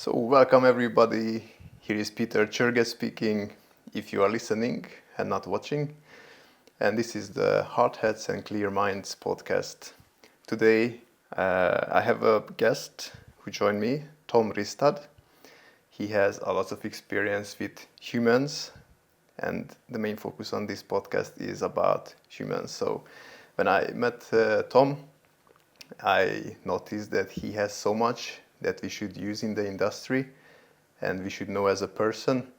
So welcome everybody. Here is Peter Churge speaking if you are listening and not watching. And this is the Hard Heads and Clear Minds podcast. Today I have a guest who joined me, Tom Rysstad. He has a lot of experience with humans, and the main focus on this podcast is about humans. So when I met Tom, I noticed that he has so much that we should use in the industry and we should know as a person,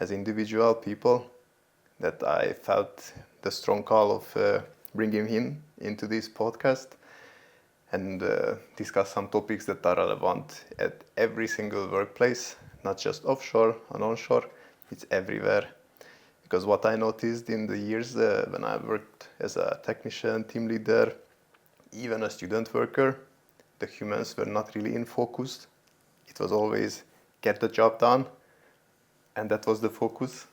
as individual people, that I felt the strong call of bringing him into this podcast and discuss some topics that are relevant at every single workplace, not just offshore and onshore, it's everywhere. Because what I noticed in the years when I worked as a technician, team leader, even a student worker, the humans were not really in focus. It was always get the job done, and that was the focus.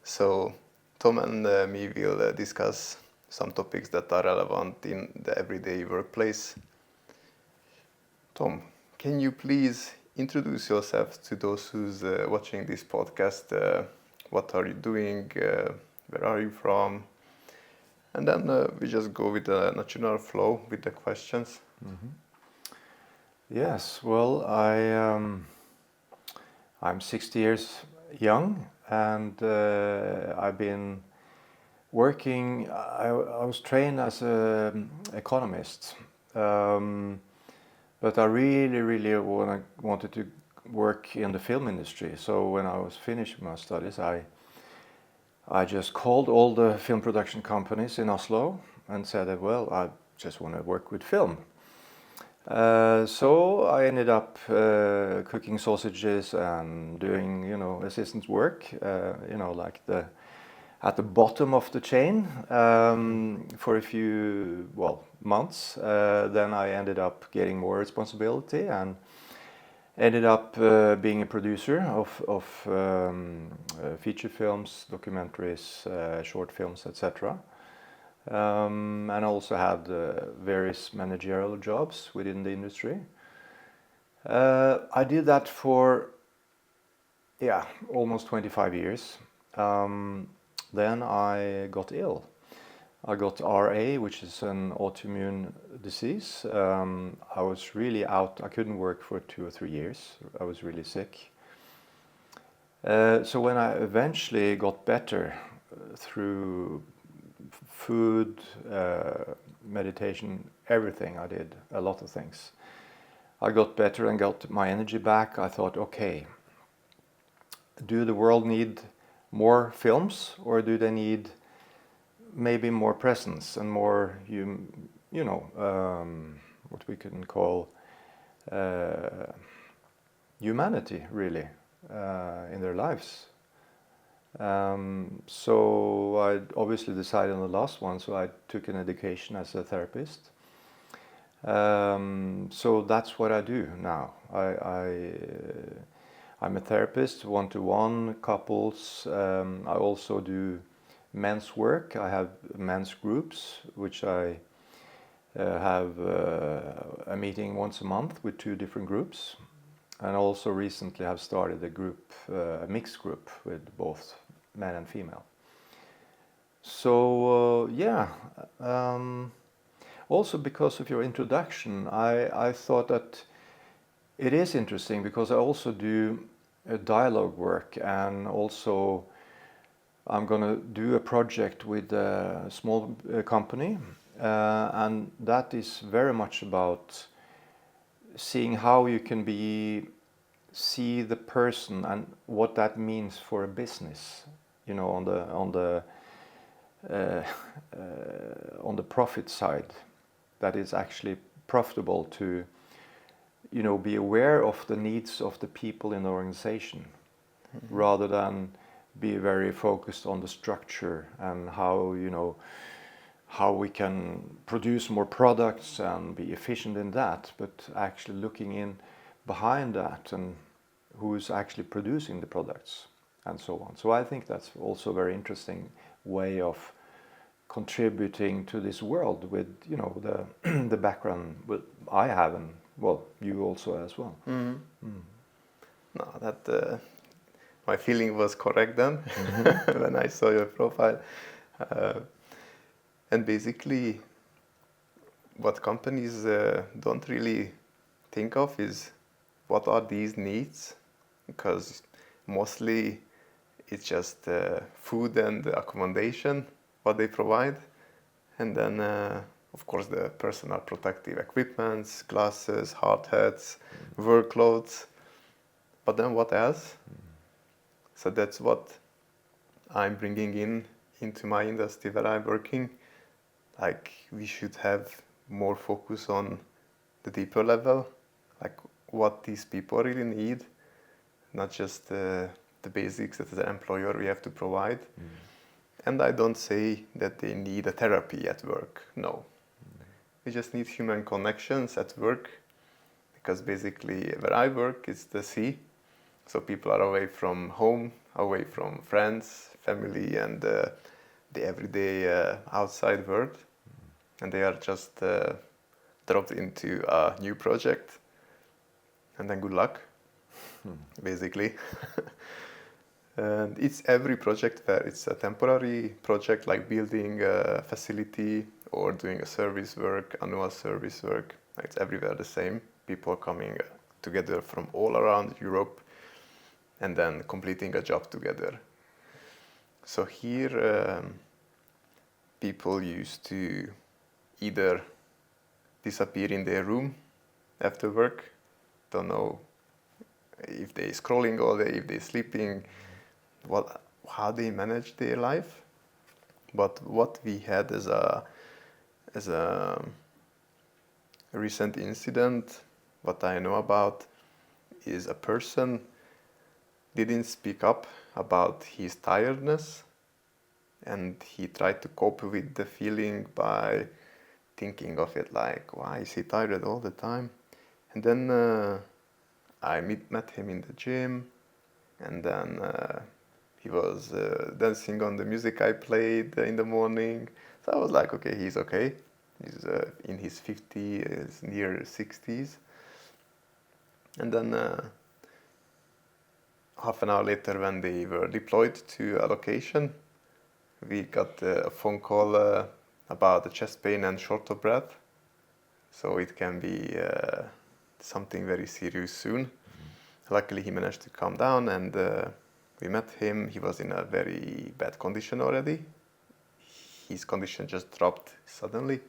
So Tom and me will discuss some topics that are relevant in the everyday workplace. Tom, can you please introduce yourself to those who's watching this podcast? What are you doing? Where are you from? And then we just go with the natural flow with the questions. Mm-hmm. Yes, well, I'm 60 years young, and I've been working. I was trained as an economist, but I really wanted to work in the film industry. So when I was finished my studies, I just called all the film production companies in Oslo and said that, well, I just want to work with film. So I ended up cooking sausages and doing, assistant work, like at the bottom of the chain for a few, months. Then I ended up getting more responsibility and ended up being a producer of feature films, documentaries, short films, etc. And also had various managerial jobs within the industry. I did that for almost 25 years. Then I got ill. I got RA, which is an autoimmune disease. I was really out. I couldn't work for 2 or 3 years. I was really sick. So when I eventually got better through food, meditation, everything I did, a lot of things. I got better and got my energy back. I thought, okay, do the world need more films, or do they need maybe more presence and more, what we can call humanity, really, in their lives? So I obviously decided on the last one, so I took an education as a therapist. So that's what I do now. I'm a therapist, one-to-one, couples. I also do men's work. I have men's groups, which I have a meeting once a month with 2 different groups. And also recently have started a group, a mixed group with both men and female. So also because of your introduction, I thought that it is interesting because I also do dialogue work, and also I'm going to do a project with a small company, and that is very much about seeing how you can see the person and what that means for a business, on the profit side, that is actually profitable to be aware of the needs of the people in the organization, rather than be very focused on the structure and how we can produce more products and be efficient in that, but actually looking in behind that and who is actually producing the products and so on. So I think that's also a very interesting way of contributing to this world with the background I have, and you also as well. Mm-hmm. No, that my feeling was correct then when I saw your profile. Uh, and basically, what companies don't really think of is what are these needs, because mostly it's just food and accommodation what they provide, and then of course the personal protective equipments, glasses, hard hats, work clothes. But then what else? So that's what I'm bringing into my industry where I'm working. Like, we should have more focus on the deeper level, like what these people really need, not just the basics that as an employer we have to provide. And I don't say that they need a therapy at work. No. We just need human connections at work, because basically where I work is the sea. So people are away from home, away from friends, family, and the everyday outside world. And they are just dropped into a new project. And then good luck, basically. And it's every project where it's a temporary project, like building a facility or doing a service work, annual service work. It's everywhere the same. People coming together from all around Europe and then completing a job together. So here people used to either disappear in their room after work, don't know if they're scrolling all day, if they're sleeping, how they manage their life. But what we had as a recent incident, what I know about, is a person didn't speak up about his tiredness, and he tried to cope with the feeling by thinking of it like, why is he tired all the time? And then I met him in the gym, and then he was dancing on the music I played in the morning. So I was like, okay, he's okay. He's in his 50s, near 60s. And then half an hour later, when they were deployed to a location, we got a phone call about the chest pain and short of breath. So it can be something very serious soon. Luckily, he managed to calm down, and we met him. He was in a very bad condition already. His condition just dropped suddenly.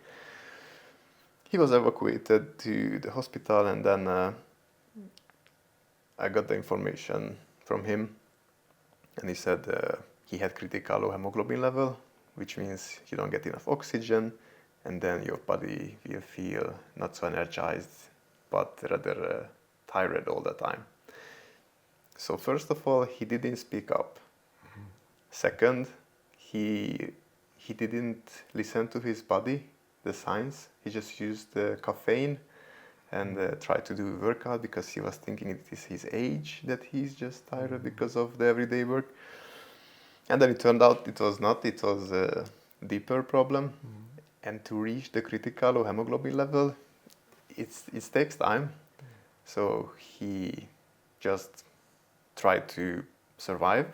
He was evacuated to the hospital, and then I got the information from him, and he said he had critical low hemoglobin level, which means you don't get enough oxygen, and then your body will feel not so energized, but rather tired all the time. So first of all, he didn't speak up. Second, he didn't listen to his body, the signs. He just used caffeine and tried to do workout because he was thinking it is his age that he's just tired because of the everyday work. And then it turned out it was not. It was a deeper problem. And to reach the critical low hemoglobin level, it takes time. So he just tried to survive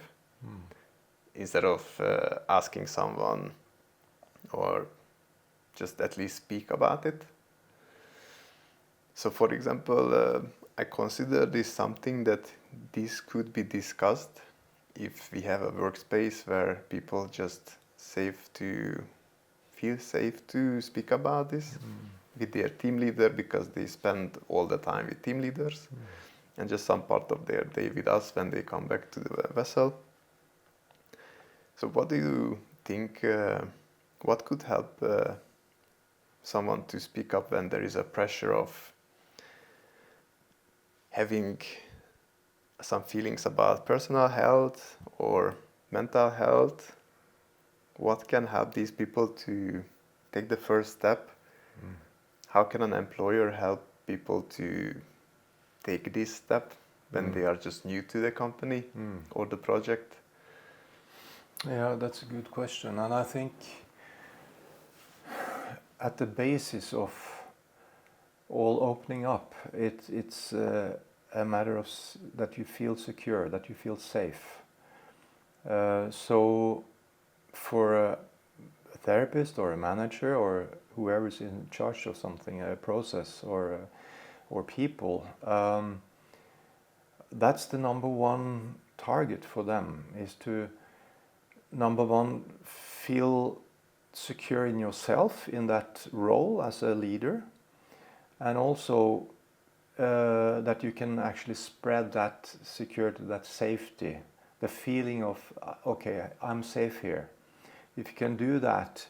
instead of asking someone or just at least speak about it. So for example, I consider this something that this could be discussed if we have a workspace where people just feel safe to speak about this with their team leader, because they spend all the time with team leaders and just some part of their day with us when they come back to the vessel. So what do you think, what could help someone to speak up when there is a pressure of having some feelings about personal health or mental health? What can help these people to take the first step? How can an employer help people to take this step when they are just new to the company or the project? Yeah, that's a good question. And I think at the basis of all opening up, it's a matter of that you feel secure, that you feel safe. So for a therapist or a manager or whoever is in charge of something, a process or people, that's the number one target for them, is to, number one, feel secure in yourself in that role as a leader, and also that you can actually spread that security, that safety, the feeling of, okay, I'm safe here. If you can do that,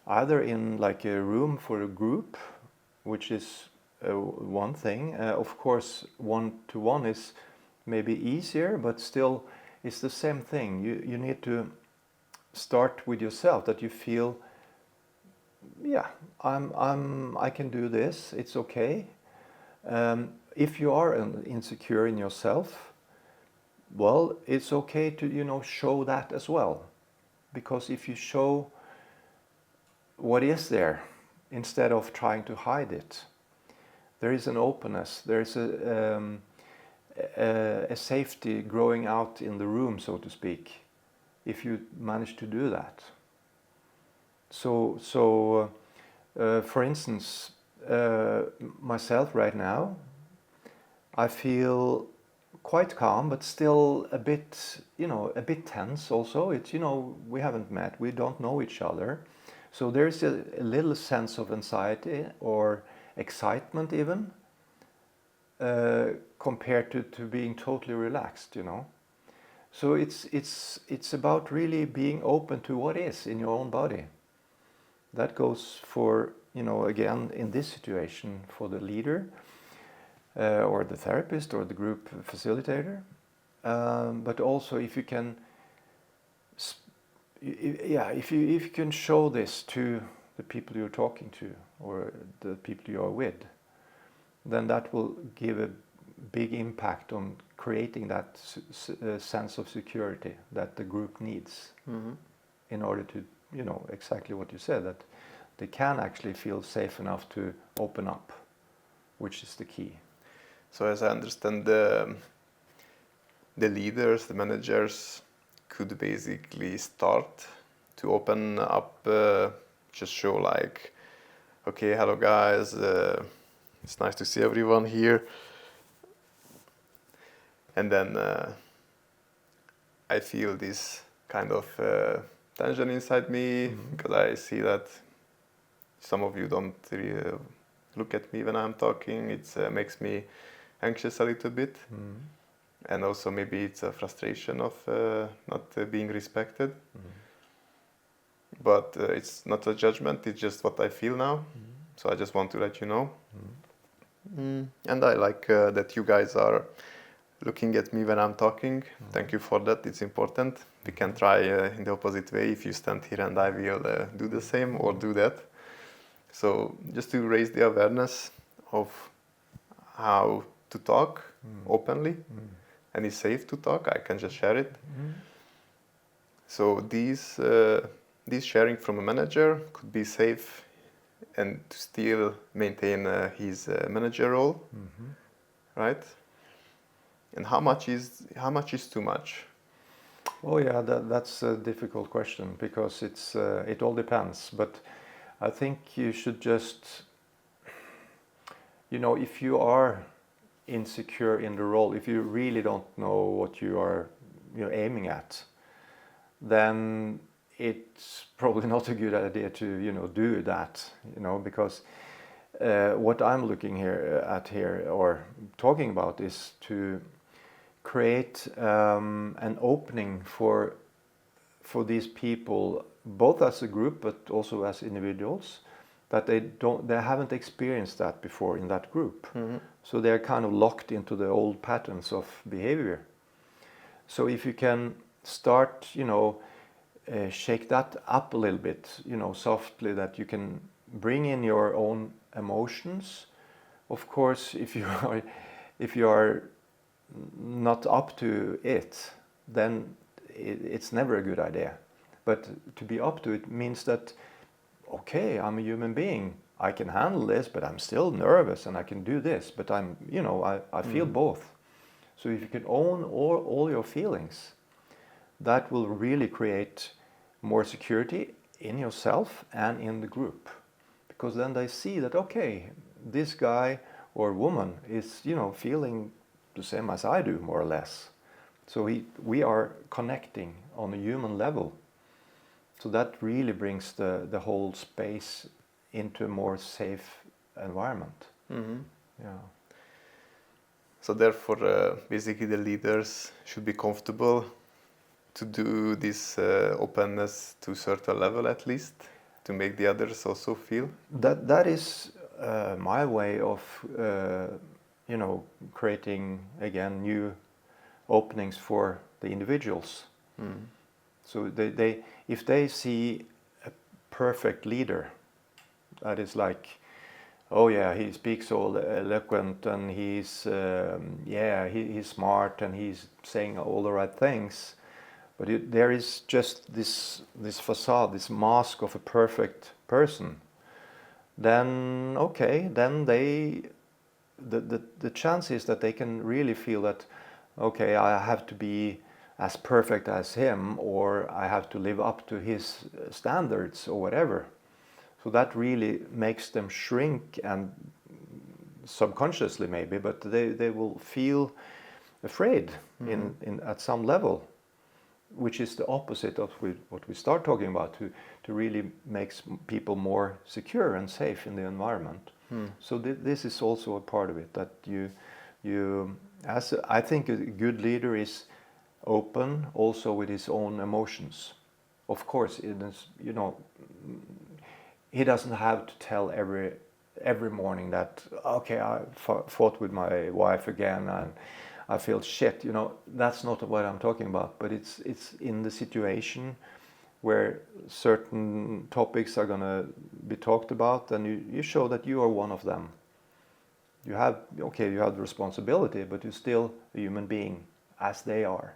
either in like a room for a group, which is one thing. Of course, one-to-one is maybe easier, but still it's the same thing. You need to start with yourself, that you feel, yeah, I can do this, it's okay. If you are insecure in yourself, well, it's okay to show that as well, because if you show what is there instead of trying to hide it, there is an openness, there is a safety growing out in the room, so to speak, if you manage to do that. So for instance, myself right now, I feel quite calm, but still a bit tense also. It's, we haven't met, we don't know each other. So there's a little sense of anxiety or excitement even, compared to being totally relaxed, So it's about really being open to what is in your own body. That goes for, again, in this situation, for the leader, or the therapist or the group facilitator, but also if you can, if you can show this to the people you're talking to or the people you are with, then that will give a big impact on creating that sense of security that the group needs, in order to, exactly what you said, that they can actually feel safe enough to open up, which is the key. So as I understand, the leaders, the managers could basically start to open up, just show like, okay, hello guys, it's nice to see everyone here. And then I feel this kind of tension inside me, because I see that some of you don't really look at me when I'm talking. It makes me anxious a little bit. And also maybe it's a frustration of not being respected. But it's not a judgment, it's just what I feel now. So I just want to let you know. And I like that you guys are looking at me when I'm talking. Thank you for that, it's important. We can try in the opposite way, if you stand here and I will do the same or do that. So just to raise the awareness of how to talk openly, and it's safe to talk, I can just share it. So this sharing from a manager could be safe and to still maintain his manager role, right? And how much is too much? Oh yeah, that's a difficult question, because it all depends. But I think you should just, if you are insecure in the role, if you really don't know what you are aiming at, then it's probably not a good idea to do that, because what I'm looking at here or talking about is to create an opening for these people, both as a group but also as individuals, that they haven't experienced that before in that group. So they're kind of locked into the old patterns of behavior. So if you can start, shake that up a little bit, softly, that you can bring in your own emotions. Of course, if you are not up to it, then it's never a good idea. But to be up to it means that, okay, I'm a human being, I can handle this, but I'm still nervous and I can do this, but I feel both. So if you can own all your feelings, that will really create more security in yourself and in the group. Because then they see that, okay, this guy or woman is, feeling the same as I do, more or less. So we are connecting on a human level. So that really brings the whole space into a more safe environment. Mm-hmm. Yeah. So therefore, basically the leaders should be comfortable to do this openness to a certain level at least, to make the others also feel. That is my way of, creating again new openings for the individuals. Mm. So they if they see a perfect leader, that is like, oh yeah, he speaks so eloquent and he's he's smart and he's saying all the right things, but there is just this facade, this mask of a perfect person. Then okay, then the chance is that they can really feel that, okay, I have to be as perfect as him, or I have to live up to his standards or whatever. So that really makes them shrink, and subconsciously maybe, but they will feel afraid in at some level, which is the opposite of what we start talking about, to really makes people more secure and safe in the environment. So this is also a part of it, that I think a good leader is open also with his own emotions. Of course, it is, he doesn't have to tell every morning that, okay, I fought with my wife again and I feel shit. That's not what I'm talking about. But it's in the situation where certain topics are going to be talked about, and you show that you are one of them. You have the responsibility, but you're still a human being as they are.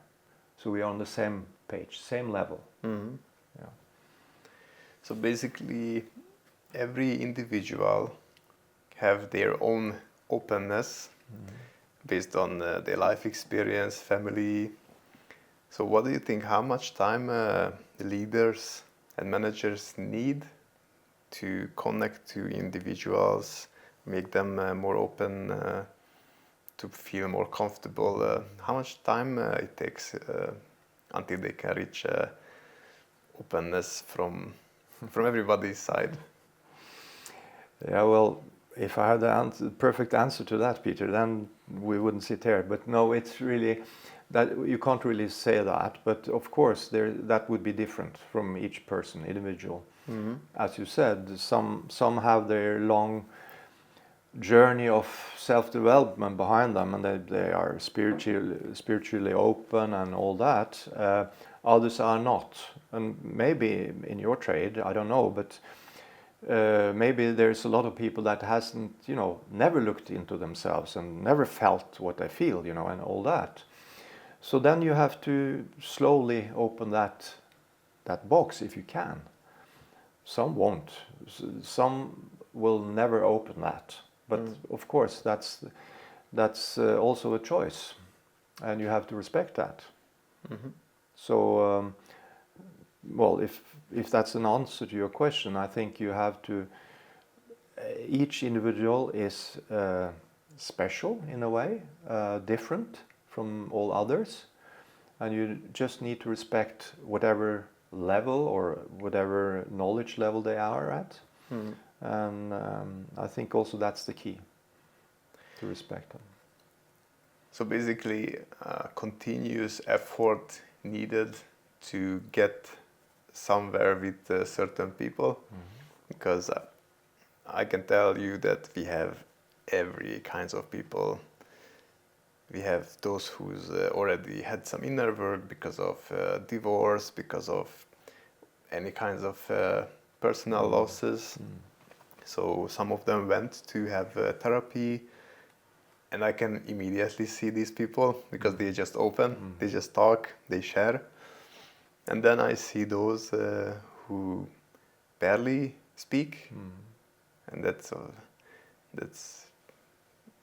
So we are on the same page, same level. Mm-hmm. Yeah. So basically, every individual have their own openness based on their life experience, family. So what do you think, how much time the leaders and managers need to connect to individuals, make them more open, to feel more comfortable? How much time it takes until they can reach openness from everybody's side? Yeah, well, if I had the perfect answer to that, Peter, then we wouldn't sit here. But no, it's really that you can't really say that. But of course, that would be different from each person, individual. Mm-hmm. As you said, some have their long journey of self-development behind them, and they are spiritually open and all that. Others are not, and maybe in your trade, I don't know, but maybe there's a lot of people that hasn't, never looked into themselves and never felt what they feel, and all that. So then you have to slowly open that box if you can. Some won't. Some will never open that. But of course, that's also a choice, and you have to respect that. Mm-hmm. So, well, if that's an answer to your question, I think you have to. Each individual is special in a way, different from all others, and you just need to respect whatever level or whatever knowledge level they are at. Mm-hmm. And I think also that's the key, to respect them. So basically, continuous effort needed to get somewhere with certain people, because I can tell you that we have every kinds of people. We have those who's already had some inner work because of divorce, because of any kinds of personal losses. So some of them went to have therapy, and I can immediately see these people because they just open, they just talk, they share. And then I see those who barely speak, and that's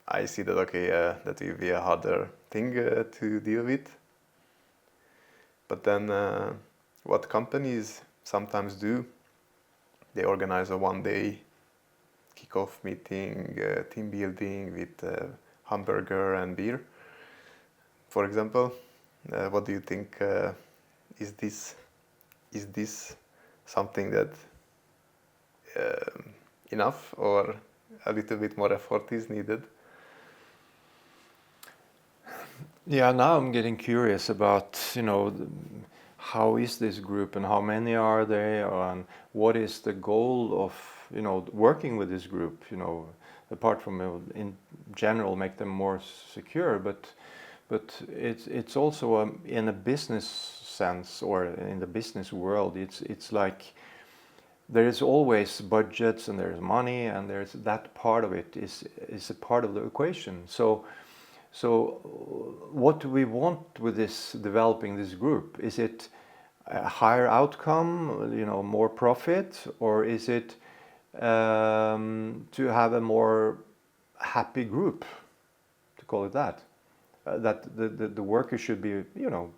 I see that, okay, that will be a harder thing to deal with. But then what companies sometimes do, they organize a one-day kick-off meeting, team building with hamburger and beer, for example. What do you think? Is this something that enough, or a little bit more effort is needed? Yeah, now I'm getting curious about, how is this group and how many are they, and what is the goal of, working with this group, apart from in general make them more secure, but it's also in a business sense, or in the business world, it's like there is always budgets and there's money, and there's that part of it is a part of the equation. So what do we want with this, developing this group? Is it a higher outcome, more profit, or is it to have a more happy group, to call it that? That the workers should be,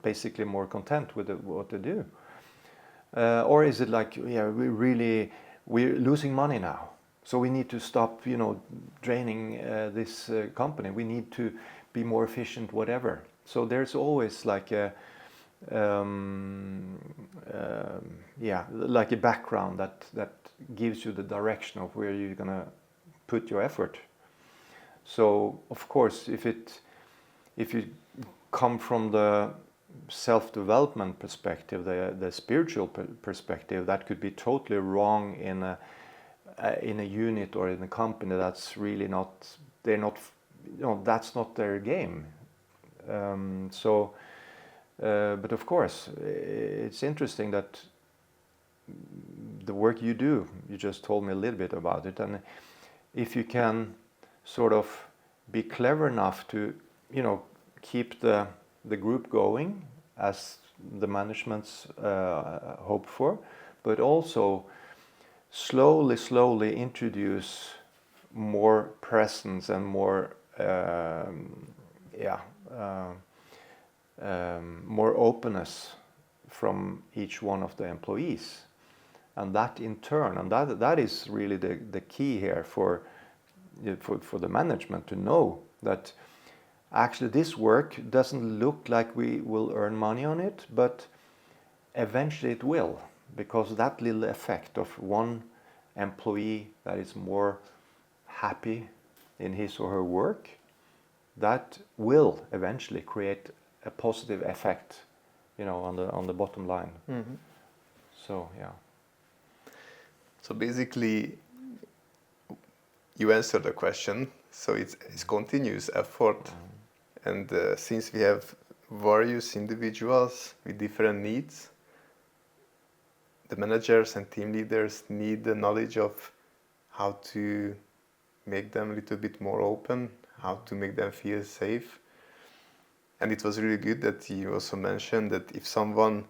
basically more content with what they do. Or is it like, we're losing money now, so we need to stop, draining this company. We need to be more efficient, whatever. So there's always like a like a background that gives you the direction of where you're gonna put your effort. So of course, if you come from the self-development perspective, the spiritual perspective, that could be totally wrong in a unit or in a company that's really not, they're not, that's not their game. But of course, it's interesting that the work you do, you just told me a little bit about it, and if you can sort of be clever enough to, keep the group going as the management's hope for, but also slowly introduce more presence and more more openness from each one of the employees, and that in turn, and that is really the key here for the management to know that actually this work doesn't look like we will earn money on it, but eventually it will, because that little effect of one employee that is more happy in his or her work, that will eventually create a positive effect, on the bottom line. Mm-hmm. So yeah. So basically, you answered the question. So it's continuous effort, and since we have various individuals with different needs, the managers and team leaders need the knowledge of how to make them a little bit more open, how to make them feel safe. And it was really good that you also mentioned that if someone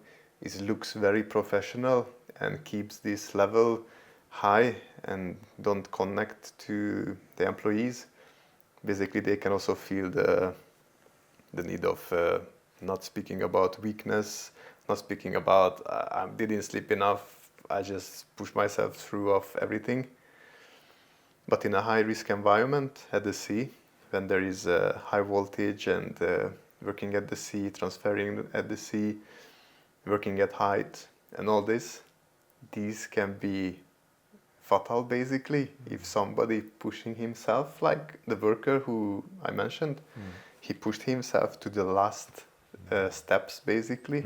looks very professional and keeps this level high and don't connect to the employees, basically they can also feel the need of not speaking about weakness, not speaking about I didn't sleep enough, I just push myself through of everything. But in a high risk environment at the sea, when there is a high voltage and working at the sea, transferring at the sea, working at height and all this, these can be fatal basically. If somebody pushing himself, like the worker who I mentioned, he pushed himself to the last steps basically,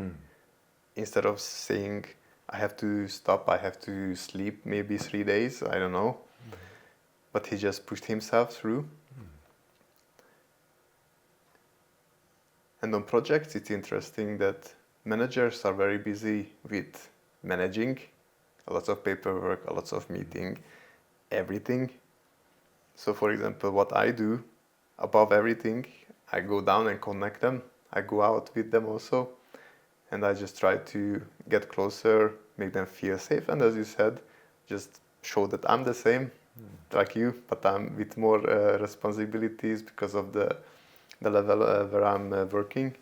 instead of saying I have to stop, I have to sleep maybe 3 days, I don't know, but he just pushed himself through. And on projects, it's interesting that managers are very busy with managing, a lot of paperwork, a lot of meeting, everything. So for example, what I do, above everything, I go down and connect them. I go out with them also, and I just try to get closer, make them feel safe, and as you said, just show that I'm the same. like you, but I'm with more responsibilities because of the level where I'm working.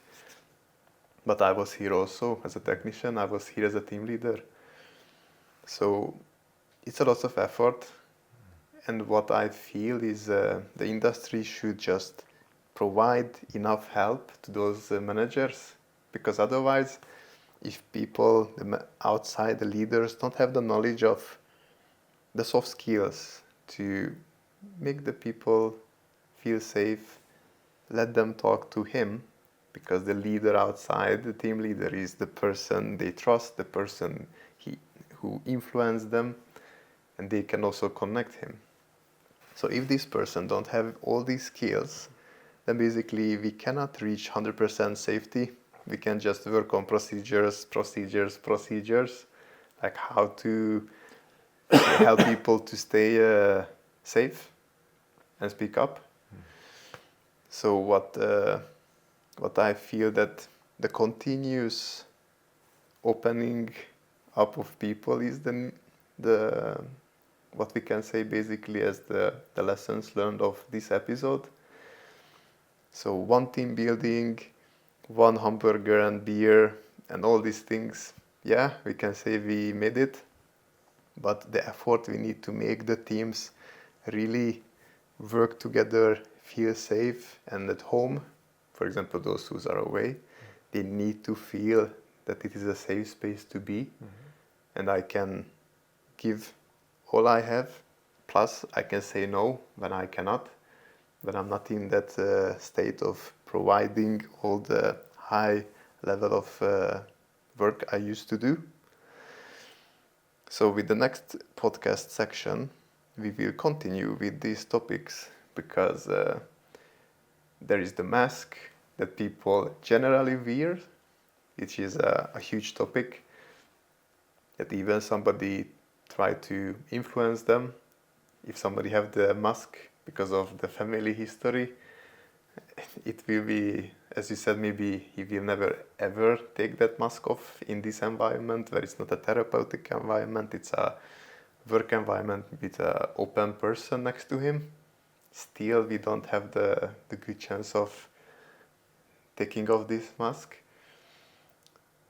But I was here also as a technician. I was here as a team leader. So it's a lot of effort. And what I feel is the industry should just provide enough help to those managers, because otherwise, if people outside the leaders don't have the knowledge of the soft skills to make the people feel safe, let them talk to him, because the leader outside, the team leader, is the person they trust, the person who influenced them, and they can also connect him. So if this person don't have all these skills, then basically we cannot reach 100% safety. We can just work on procedures, like how to help people to stay safe and speak up. So what I feel that the continuous opening up of people is the what we can say basically as the lessons learned of this episode. So one team building, one hamburger and beer and all these things, yeah, we can say we made it, but the effort we need to make the teams really work together, feel safe and at home, for example those who are away, they need to feel that it is a safe space to be, and I can give all I have, plus I can say no when I cannot, when I'm not in that state of providing all the high level of work I used to do. So with the next podcast section, we will continue with these topics, because there is the mask that people generally wear, which is a huge topic, that even somebody try to influence them. If somebody have the mask because of the family history, it will be, as you said, maybe he will never ever take that mask off in this environment where it's not a therapeutic environment, it's a work environment with an open person next to him. Still, we don't have the good chance of taking off this mask.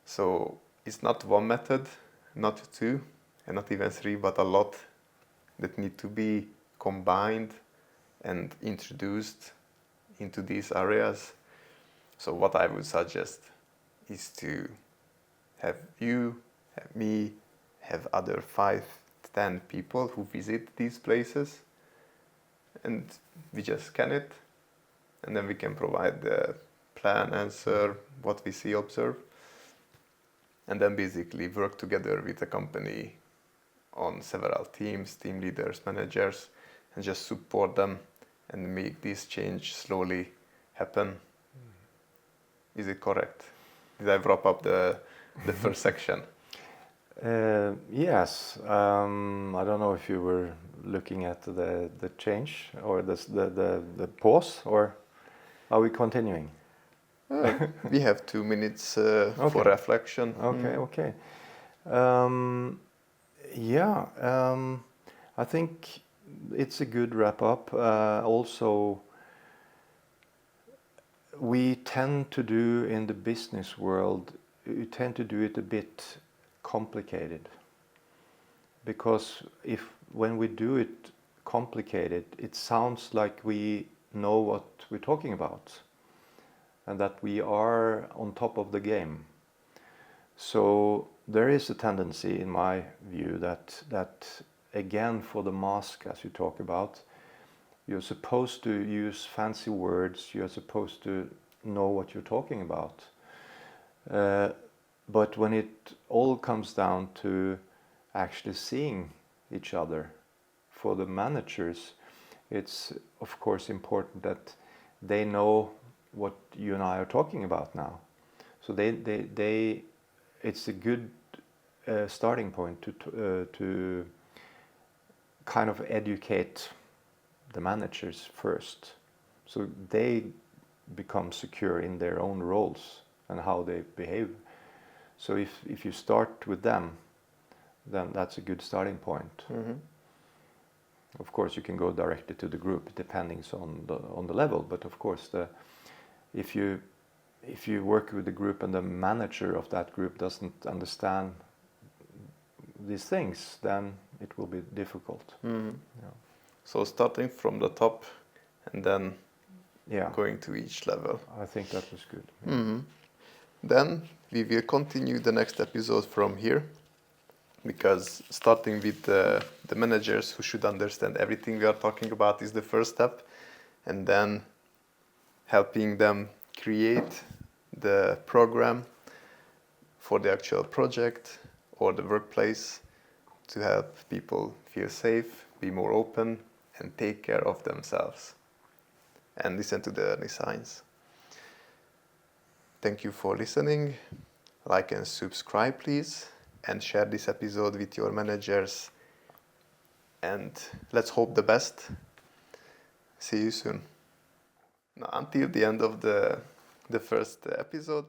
So it's not one method, not two, and not even three, but a lot that need to be combined and introduced into these areas. So what I would suggest is to have you, have me, have other 5-10 people who visit these places, and we just scan it, and then we can provide the plan, answer, what we see, observe, and then basically work together with the company on several teams, team leaders, managers, and just support them and make this change slowly happen. Is it correct? Did I wrap up the first section? Yes. I don't know if you were looking at the change or the pause, or are we continuing? We have 2 minutes for reflection. Okay. I think it's a good wrap up. Also, we tend to do in the business world, we tend to do it a bit complicated, because when we do it complicated, it sounds like we know what we're talking about and that we are on top of the game. So there is a tendency, in my view, that again, for the mask, as you talk about, you're supposed to use fancy words, you're supposed to know what you're talking about. But when it all comes down to actually seeing each other, for the managers, it's of course important that they know what you and I are talking about now. So it's a good starting point to kind of educate the managers first, so they become secure in their own roles and how they behave. So if you start with them, then that's a good starting point. Of course, you can go directly to the group depending on the level. But of course, if you work with the group and the manager of that group doesn't understand these things, then it will be difficult. Mm-hmm. Yeah. So starting from the top and then Yeah, going to each level. I think that was good. Mm-hmm. Then we will continue the next episode from here, because starting with the managers who should understand everything we are talking about is the first step, and then helping them create the program for the actual project or the workplace to help people feel safe, be more open, and take care of themselves and listen to the early signs. Thank you for listening. Like and subscribe, please, and share this episode with your managers. And let's hope the best. See you soon. Now, until the end of the first episode,